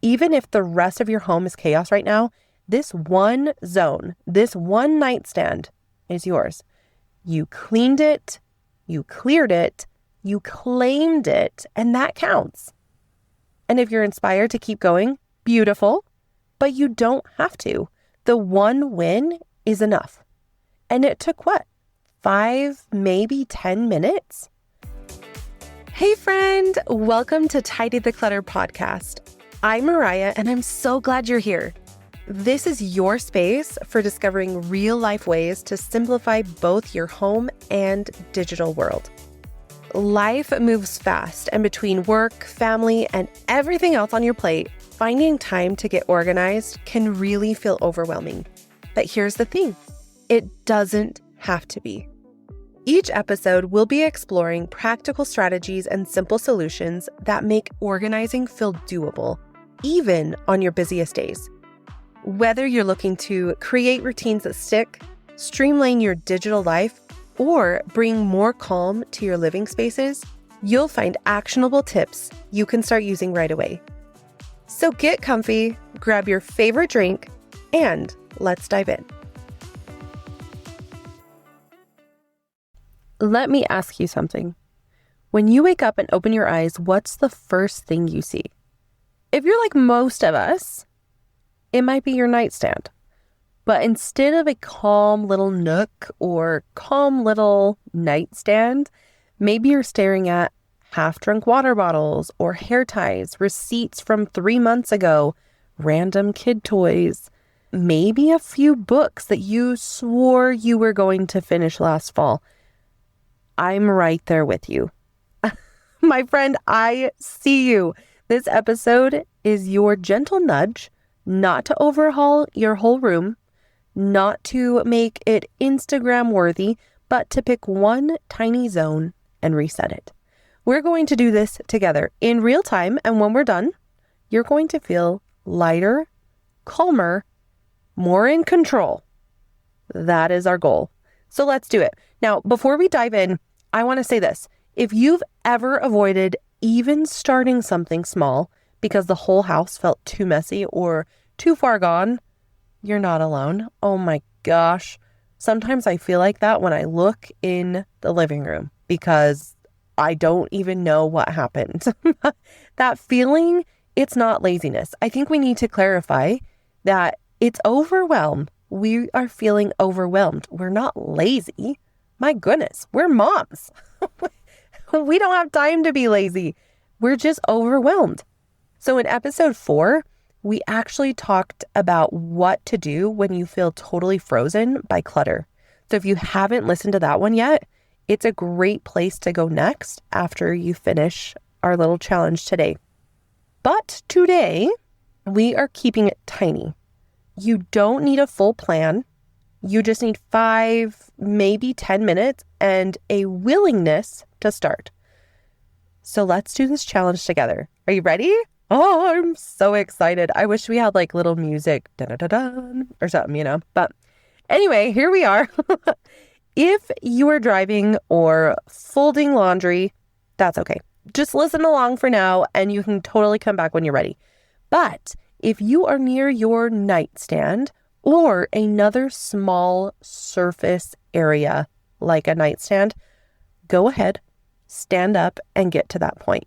even if the rest of your home is chaos right now, this one zone, this one nightstand is yours. You cleaned it, you cleared it, you claimed it, and that counts. And if you're inspired to keep going, beautiful, but you don't have to. The one win is enough. And it took what? 5, maybe 10 minutes? Hey friend, welcome to Tidy the Clutter podcast. I'm Mariah and I'm so glad you're here. This is your space for discovering real life ways to simplify both your home and digital world. Life moves fast, and between work, family, and everything else on your plate, finding time to get organized can really feel overwhelming. But here's the thing, it doesn't have to be. Each episode, we'll be exploring practical strategies and simple solutions that make organizing feel doable, even on your busiest days. Whether you're looking to create routines that stick, streamline your digital life, or bring more calm to your living spaces, you'll find actionable tips you can start using right away. So get comfy, grab your favorite drink, and let's dive in. Let me ask you something. When you wake up and open your eyes, what's the first thing you see? If you're like most of us, it might be your nightstand. But instead of a calm little nook or calm little nightstand, maybe you're staring at half-drunk water bottles or hair ties, receipts from 3 months ago, random kid toys, maybe a few books that you swore you were going to finish last fall. I'm right there with you. My friend, I see you. This episode is your gentle nudge, not to overhaul your whole room, not to make it Instagram worthy, but to pick one tiny zone and reset it. We're going to do this together in real time, and when we're done, you're going to feel lighter, calmer, more in control. That is our goal. So let's do it. Now, before we dive in, I want to say this. If you've ever avoided even starting something small because the whole house felt too messy or too far gone, you're not alone. Oh my gosh. Sometimes I feel like that when I look in the living room because I don't even know what happened. That feeling, it's not laziness. I think we need to clarify that it's overwhelm. We are feeling overwhelmed. We're not lazy. My goodness, we're moms. We don't have time to be lazy. We're just overwhelmed. So in episode 4, we actually talked about what to do when you feel totally frozen by clutter. So if you haven't listened to that one yet, it's a great place to go next after you finish our little challenge today. But today, we are keeping it tiny. You don't need a full plan. You just need 5, maybe 10 minutes and a willingness to start. So let's do this challenge together. Are you ready? Oh, I'm so excited. I wish we had like little music, da-da-da-da, or something, But anyway, here we are. If you are driving or folding laundry, that's okay. Just listen along for now and you can totally come back when you're ready. But if you are near your nightstand or another small surface area like a nightstand, go ahead, stand up and get to that point.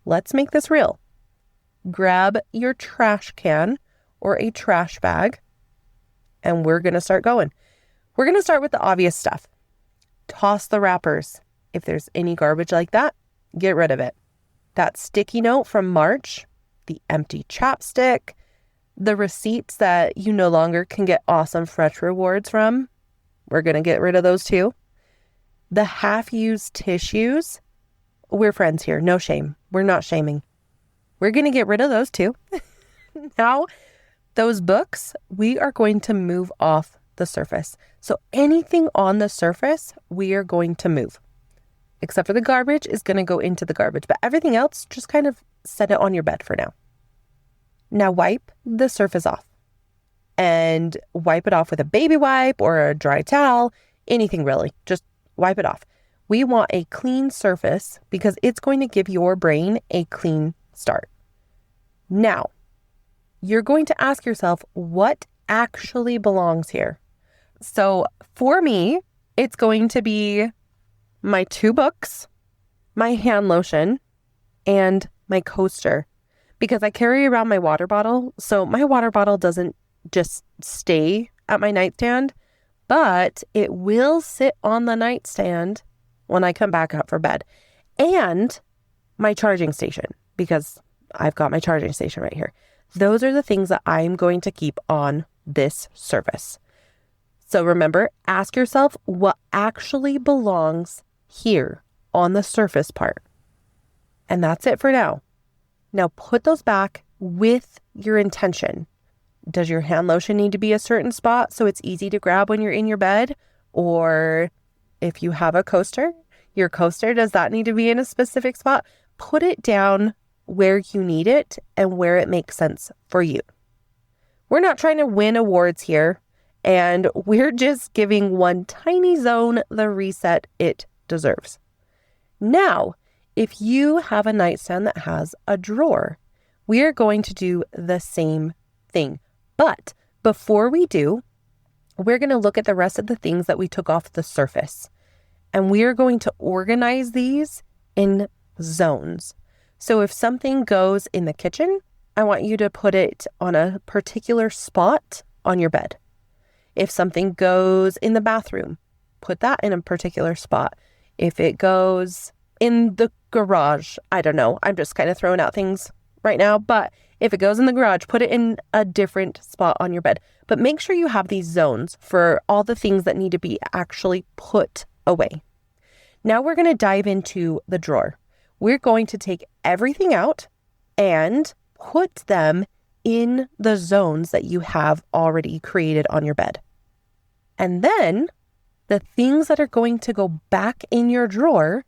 Let's make this real. Grab your trash can or a trash bag, and we're going to start going. We're going to start with the obvious stuff. Toss the wrappers. If there's any garbage like that, get rid of it. That sticky note from March, the empty chapstick, the receipts that you no longer can get awesome fresh rewards from, we're going to get rid of those too. The half-used tissues, we're friends here. No shame. We're not shaming. We're going to get rid of those too. Now, those books, we are going to move off the surface. So anything on the surface, we are going to move. Except for the garbage is going to go into the garbage. But everything else, just kind of set it on your bed for now. Now wipe the surface off. And wipe it off with a baby wipe or a dry towel. Anything really. Just wipe it off. We want a clean surface because it's going to give your brain a clean start. Now, you're going to ask yourself what actually belongs here. So for me, it's going to be my 2 books, my hand lotion, and my coaster, because I carry around my water bottle. So my water bottle doesn't just stay at my nightstand, but it will sit on the nightstand when I come back up for bed. And my charging station, because I've got my charging station right here. Those are the things that I'm going to keep on this surface. So remember, ask yourself what actually belongs here on the surface part. And that's it for now. Now put those back with your intention. Does your hand lotion need to be a certain spot so it's easy to grab when you're in your bed? Or if you have a coaster, your coaster, does that need to be in a specific spot? Put it down where you need it and where it makes sense for you. We're not trying to win awards here, and we're just giving one tiny zone the reset it deserves. Now, if you have a nightstand that has a drawer, we are going to do the same thing. But before we do, we're going to look at the rest of the things that we took off the surface. And we are going to organize these in zones. So if something goes in the kitchen, I want you to put it on a particular spot on your bed. If something goes in the bathroom, put that in a particular spot. If it goes in the garage, I don't know. I'm just kind of throwing out things right now. But if it goes in the garage, put it in a different spot on your bed. But make sure you have these zones for all the things that need to be actually put away. Now we're going to dive into the drawer. We're going to take everything out and put them in the zones that you have already created on your bed. And then the things that are going to go back in your drawer,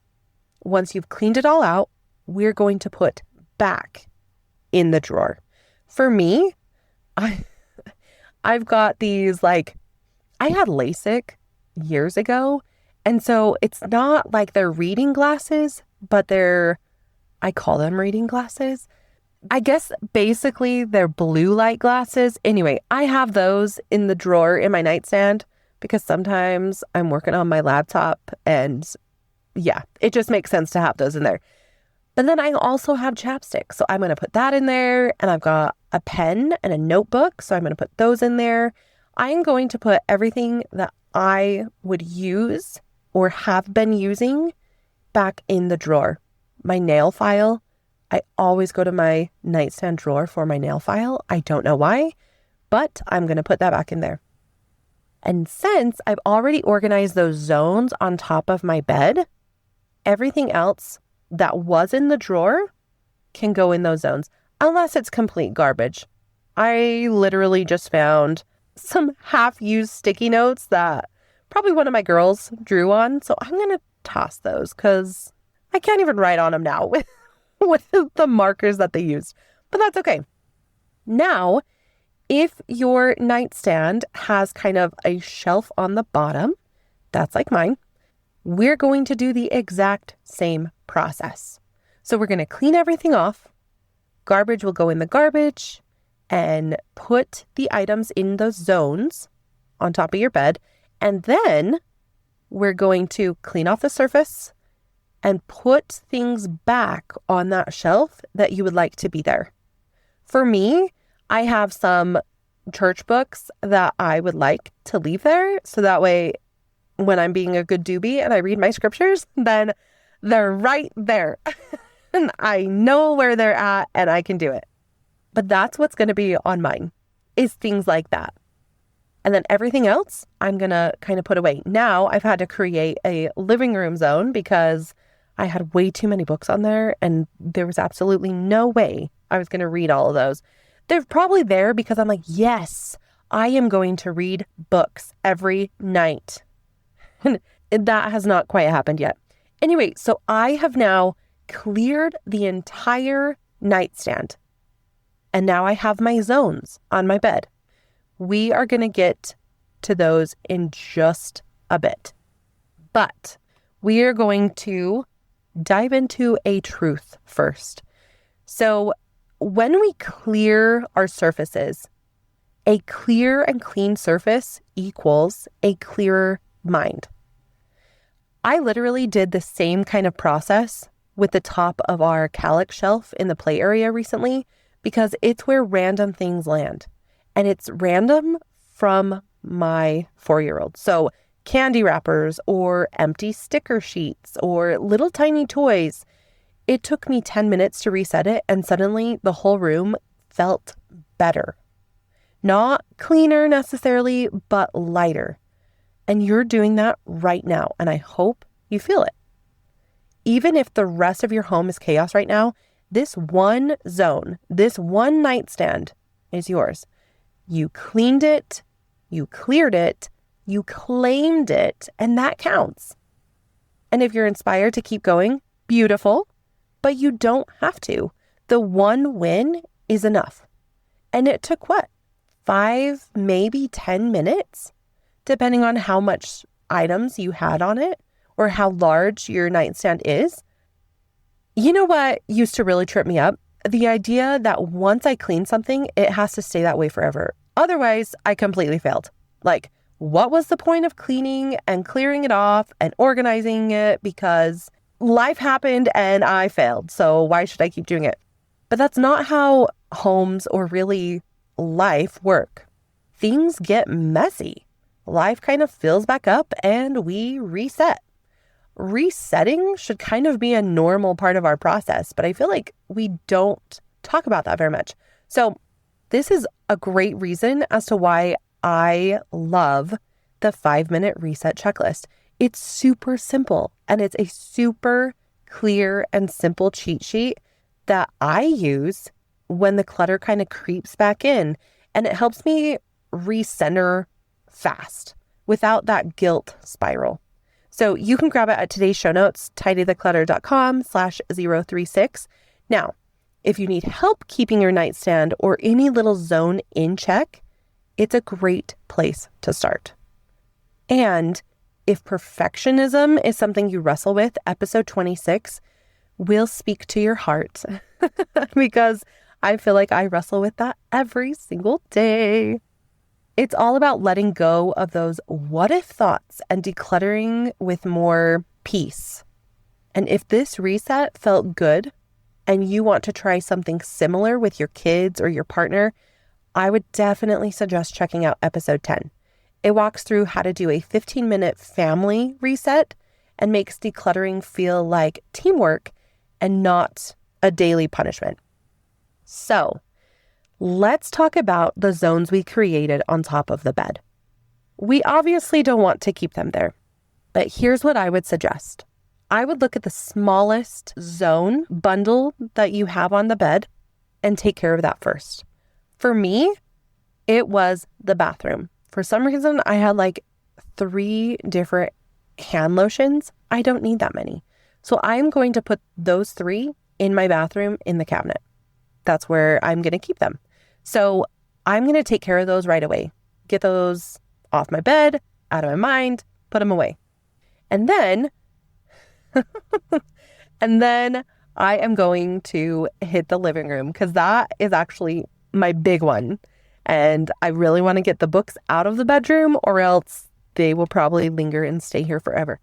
once you've cleaned it all out, we're going to put back in the drawer. For me, I've got these, I had LASIK years ago. And so it's not like they're reading glasses, but I call them reading glasses. I guess basically they're blue light glasses. Anyway, I have those in the drawer in my nightstand because sometimes I'm working on my laptop and yeah, it just makes sense to have those in there. But then I also have chapstick. So I'm going to put that in there, and I've got a pen and a notebook. So I'm going to put those in there. I'm going to put everything that I would use or have been using back in the drawer. My nail file, I always go to my nightstand drawer for my nail file. I don't know why, but I'm going to put that back in there. And since I've already organized those zones on top of my bed, everything else that was in the drawer can go in those zones, unless it's complete garbage. I literally just found some half-used sticky notes that probably one of my girls drew on, so I'm going to toss those because I can't even write on them now with the markers that they used, but that's okay. Now, if your nightstand has kind of a shelf on the bottom, that's like mine, we're going to do the exact same process. So we're going to clean everything off. Garbage will go in the garbage and put the items in those zones on top of your bed. And then we're going to clean off the surface and put things back on that shelf that you would like to be there. For me, I have some church books that I would like to leave there. So that way, when I'm being a good doobie and I read my scriptures, then they're right there. And I know where they're at and I can do it. But that's what's going to be on mine, is things like that. And then everything else, I'm going to kind of put away. Now I've had to create a living room zone because I had way too many books on there and there was absolutely no way I was going to read all of those. They're probably there because I'm like, yes, I am going to read books every night. And that has not quite happened yet. Anyway, so I have now cleared the entire nightstand. And now I have my zones on my bed. We are going to get to those in just a bit. But we are going to dive into a truth first. So when we clear our surfaces, a clear and clean surface equals a clearer mind. I literally did the same kind of process with the top of our Calyx shelf in the play area recently because it's where random things land. And it's random from my 4-year-old. So candy wrappers or empty sticker sheets or little tiny toys. It took me 10 minutes to reset it, and suddenly the whole room felt better. Not cleaner necessarily, but lighter. And you're doing that right now, and I hope you feel it. Even if the rest of your home is chaos right now, this one zone, this one nightstand is yours. You cleaned it, you cleared it, you claimed it, and that counts. And if you're inspired to keep going, beautiful, but you don't have to. The one win is enough. And it took what? 5, maybe 10 minutes, depending on how much items you had on it or how large your nightstand is. You know what used to really trip me up? The idea that once I clean something, it has to stay that way forever. Otherwise, I completely failed. Like, what was the point of cleaning and clearing it off and organizing it? Because life happened and I failed. So why should I keep doing it? But that's not how homes or really life work. Things get messy. Life kind of fills back up and we reset. Resetting should kind of be a normal part of our process, but I feel like we don't talk about that very much. So this is a great reason as to why I love the 5-minute reset checklist. It's super simple and it's a super clear and simple cheat sheet that I use when the clutter kind of creeps back in, and it helps me recenter fast without that guilt spiral. So you can grab it at today's show notes, tidytheclutter.com/036. Now, if you need help keeping your nightstand or any little zone in check, it's a great place to start. And if perfectionism is something you wrestle with, episode 26 will speak to your heart because I feel like I wrestle with that every single day. It's all about letting go of those what if thoughts and decluttering with more peace. And if this reset felt good and you want to try something similar with your kids or your partner, I would definitely suggest checking out episode 10. It walks through how to do a 15-minute family reset and makes decluttering feel like teamwork and not a daily punishment. So, let's talk about the zones we created on top of the bed. We obviously don't want to keep them there, but here's what I would suggest. I would look at the smallest zone bundle that you have on the bed and take care of that first. For me, it was the bathroom. For some reason, I had like 3 different hand lotions. I don't need that many. So I'm going to put those 3 in my bathroom in the cabinet. That's where I'm going to keep them. So I'm going to take care of those right away. Get those off my bed, out of my mind, put them away. And then, I am going to hit the living room because that is actually my big one. And I really want to get the books out of the bedroom or else they will probably linger and stay here forever.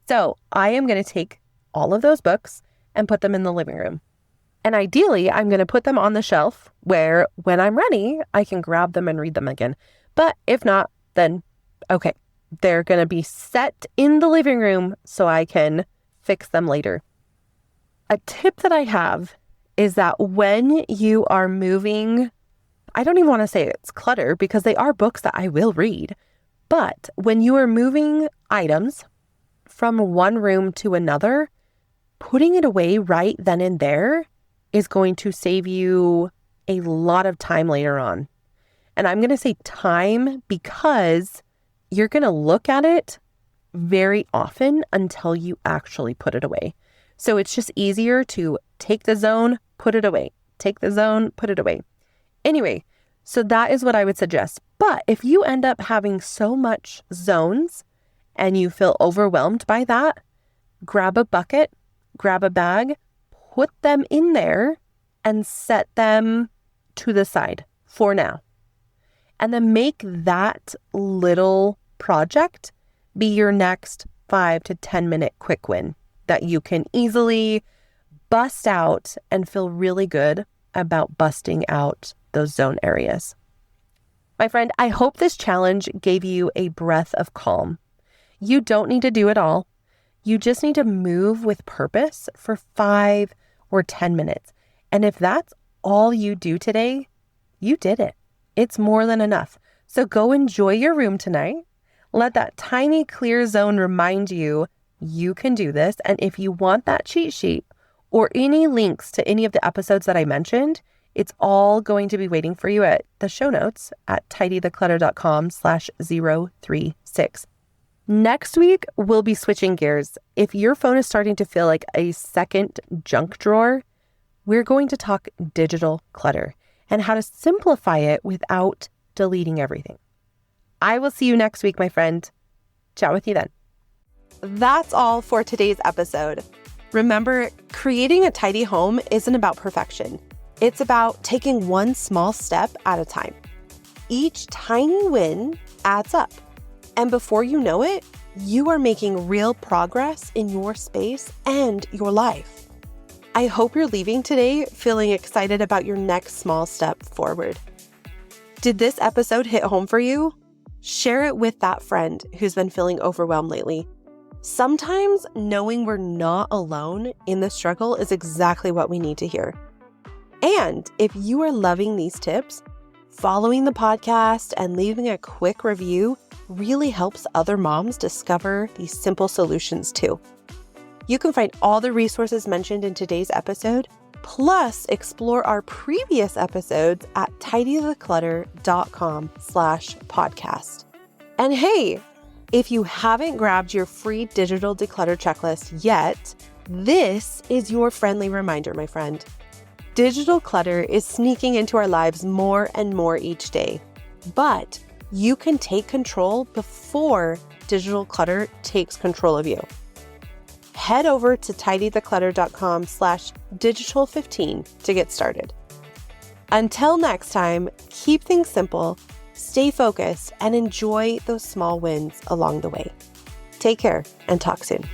So I am going to take all of those books and put them in the living room. And ideally, I'm going to put them on the shelf where when I'm ready, I can grab them and read them again. But if not, then okay, they're going to be set in the living room so I can fix them later. A tip that I have is that when you are moving, I don't even want to say it's clutter because they are books that I will read. But when you are moving items from one room to another, putting it away right then and there is going to save you a lot of time later on. And I'm going to say time because you're going to look at it very often until you actually put it away. So it's just easier to take the zone, put it away, take the zone, put it away. Anyway, so that is what I would suggest. But if you end up having so much zones and you feel overwhelmed by that, grab a bucket, grab a bag, put them in there and set them to the side for now. And then make that little project be your next 5 to 10 minute quick win that you can easily bust out and feel really good about busting out those zone areas. My friend, I hope this challenge gave you a breath of calm. You don't need to do it all. You just need to move with purpose for 5 or 10 minutes. And if that's all you do today, you did it. It's more than enough. So go enjoy your room tonight. Let that tiny clear zone remind you you can do this. And if you want that cheat sheet or any links to any of the episodes that I mentioned, it's all going to be waiting for you at the show notes at tidytheclutter.com/036. Next week, we'll be switching gears. If your phone is starting to feel like a second junk drawer, we're going to talk digital clutter and how to simplify it without deleting everything. I will see you next week, my friend. Chat with you then. That's all for today's episode. Remember, creating a tidy home isn't about perfection. It's about taking one small step at a time. Each tiny win adds up. And before you know it, you are making real progress in your space and your life. I hope you're leaving today feeling excited about your next small step forward. Did this episode hit home for you? Share it with that friend who's been feeling overwhelmed lately. Sometimes knowing we're not alone in the struggle is exactly what we need to hear. And if you are loving these tips, following the podcast and leaving a quick review really helps other moms discover these simple solutions too. You can find all the resources mentioned in today's episode, plus explore our previous episodes at tidytheclutter.com/podcast. And hey, if you haven't grabbed your free digital declutter checklist yet, this is your friendly reminder, my friend. Digital clutter is sneaking into our lives more and more each day, but you can take control before digital clutter takes control of you. Head over to tidytheclutter.com/digital15 to get started. Until next time, keep things simple, stay focused, and enjoy those small wins along the way. Take care and talk soon.